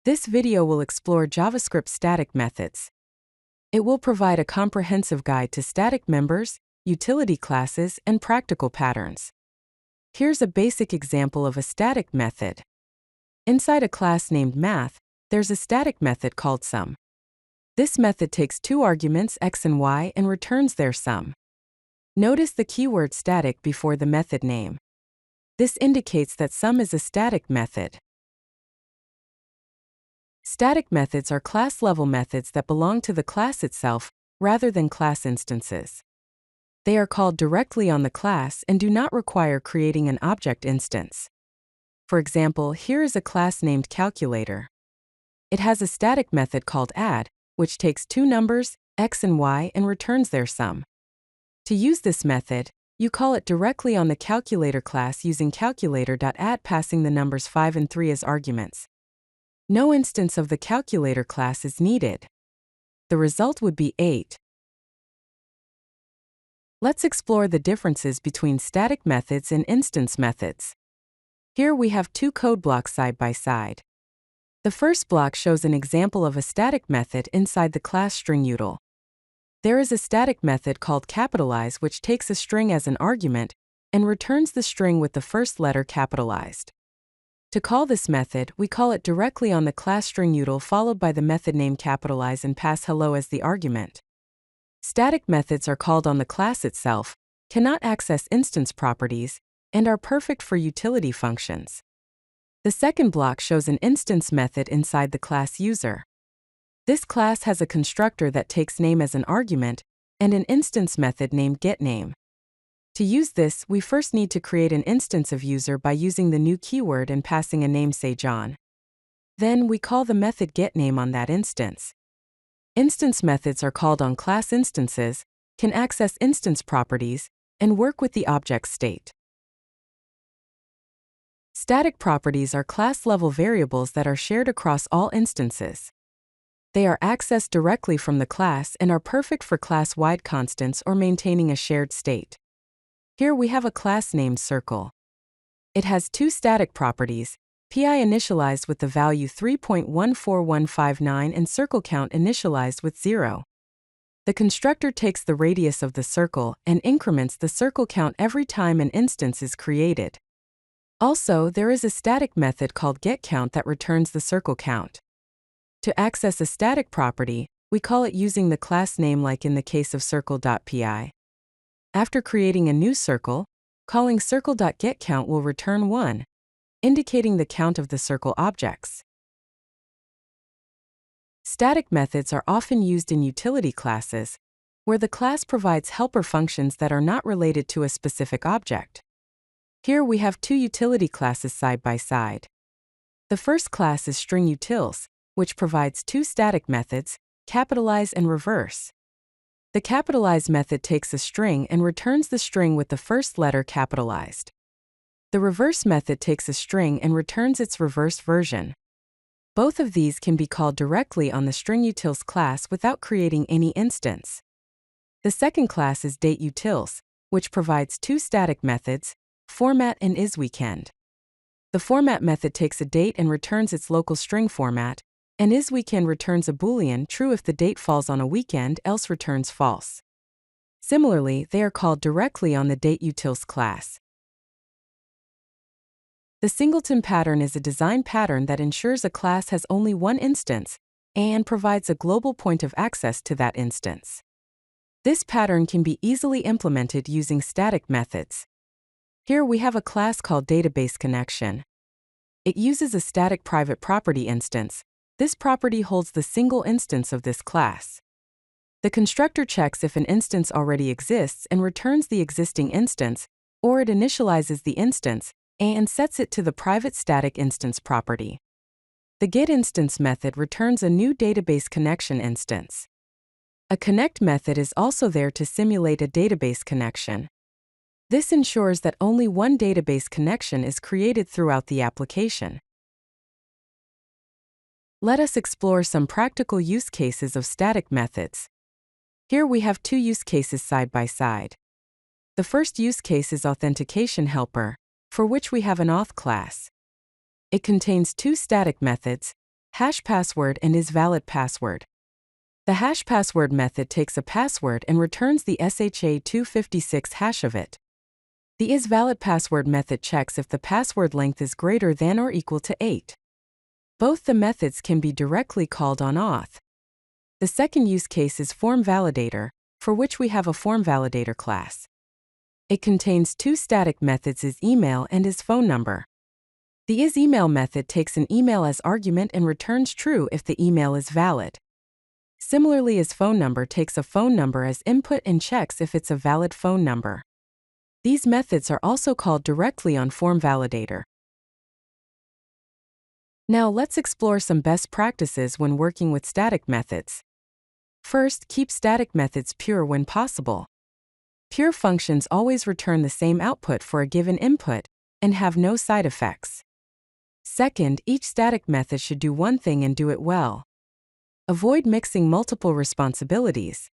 This video will explore JavaScript static methods. It will provide a comprehensive guide to static members, utility classes, and practical patterns. Here's a basic example of a static method. Inside a class named math, there's a static method called sum. This method takes two arguments x and y and returns their sum. Notice the keyword static before the method name. This indicates that sum is a static method. Static methods are class-level methods that belong to the class itself rather than class instances. They are called directly on the class and do not require creating an object instance. For example, here is a class named calculator. It has a static method called add, which takes two numbers, x and y, and returns their sum. To use this method, you call it directly on the calculator class using calculator.add, passing the numbers 5 and 3 as arguments. No instance of the calculator class is needed. The result would be 8. Let's explore the differences between static methods and instance methods. Here we have two code blocks side by side. The first block shows an example of a static method inside the class string_util. There is a static method called capitalize which takes a string as an argument and returns the string with the first letter capitalized. To call this method, we call it directly on the class string_util followed by the method name capitalize and pass hello as the argument. Static methods are called on the class itself, cannot access instance properties, and are perfect for utility functions. The second block shows an instance method inside the class user. This class has a constructor that takes name as an argument and an instance method named getName. To use this, we first need to create an instance of user by using the new keyword and passing a name, say John. Then we call the method getName on that instance. Instance methods are called on class instances, can access instance properties, and work with the object state. Static properties are class-level variables that are shared across all instances. They are accessed directly from the class and are perfect for class-wide constants or maintaining a shared state. Here we have a class named Circle. It has two static properties, pi initialized with the value 3.14159 and circle count initialized with 0. The constructor takes the radius of the circle and increments the circle count every time an instance is created. Also, there is a static method called getCount that returns the circle count. To access a static property, we call it using the class name like in the case of circle.pi. After creating a new circle, calling circle.getCount will return 1, indicating the count of the circle objects. Static methods are often used in utility classes, where the class provides helper functions that are not related to a specific object. Here we have two utility classes side by side. The first class is string_utils, which provides two static methods, capitalize and reverse. The capitalize method takes a string and returns the string with the first letter capitalized. The reverse method takes a string and returns its reverse version. Both of these can be called directly on the string_utils class without creating any instance. The second class is date_utils, which provides two static methods, format and isWeekend. The format method takes a date and returns its local string format, and isWeekend returns a boolean true if the date falls on a weekend, else returns false. Similarly, they are called directly on the date_utils class. The Singleton pattern is a design pattern that ensures a class has only one instance and provides a global point of access to that instance. This pattern can be easily implemented using static methods. Here we have a class called database connection. It uses a static private property instance. This property holds the single instance of this class. The constructor checks if an instance already exists and returns the existing instance, or it initializes the instance and sets it to the private static instance property. The getInstance method returns a new database connection instance. A connect method is also there to simulate a database connection. This ensures that only one database connection is created throughout the application. Let us explore some practical use cases of static methods. Here we have two use cases side by side. The first use case is authentication helper, for which we have an auth class. It contains two static methods, hash password and is valid password. The hash password method takes a password and returns the SHA-256 hash of it. The isValidPassword method checks if the password length is greater than or equal to 8. Both the methods can be directly called on auth. The second use case is formValidator, for which we have a formValidator class. It contains two static methods: isEmail and isPhoneNumber. The isEmail method takes an email as argument and returns true if the email is valid. Similarly, isPhoneNumber takes a phone number as input and checks if it's a valid phone number. These methods are also called directly on formValidator. Now let's explore some best practices when working with static methods. First, keep static methods pure when possible. Pure functions always return the same output for a given input and have no side effects. Second, each static method should do one thing and do it well. Avoid mixing multiple responsibilities.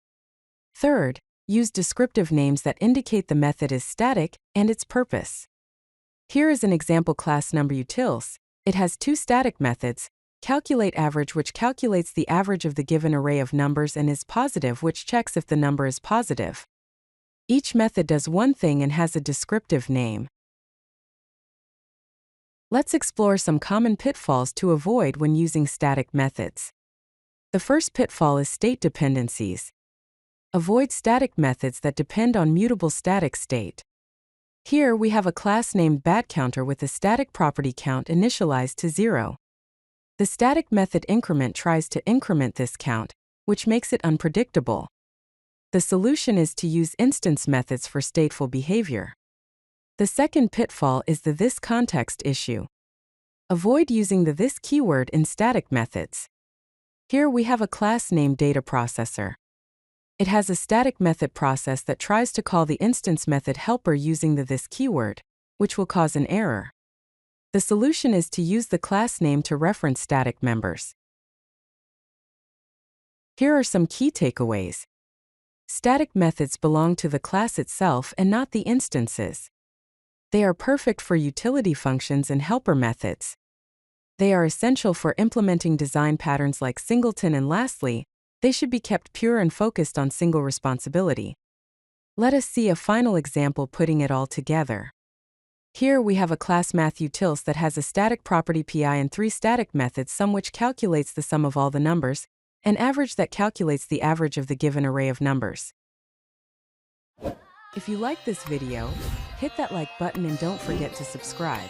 Third, use descriptive names that indicate the method is static and its purpose. Here is an example class numberUtils. It has two static methods: calculateAverage, which calculates the average of the given array of numbers, and isPositive, which checks if the number is positive. Each method does one thing and has a descriptive name. Let's explore some common pitfalls to avoid when using static methods. The first pitfall is state dependencies. Avoid static methods that depend on mutable static state. Here we have a class named badCounter with a static property count initialized to 0. The static method increment tries to increment this count, which makes it unpredictable. The solution is to use instance methods for stateful behavior. The second pitfall is the this context issue. Avoid using the this keyword in static methods. Here we have a class named dataProcessor. It has a static method process that tries to call the instance method helper using the this keyword, which will cause an error. The solution is to use the class name to reference static members. Here are some key takeaways. Static methods belong to the class itself and not the instances. They are perfect for utility functions and helper methods. They are essential for implementing design patterns like Singleton, and lastly, they should be kept pure and focused on single responsibility. Let us see a final example putting it all together. Here we have a class mathUtils that has a static property pi and three static methods: sum, which calculates the sum of all the numbers, and average, that calculates the average of the given array of numbers. If you like this video, hit that like button and don't forget to subscribe.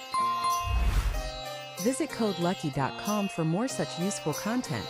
Visit codelucky.com for more such useful content.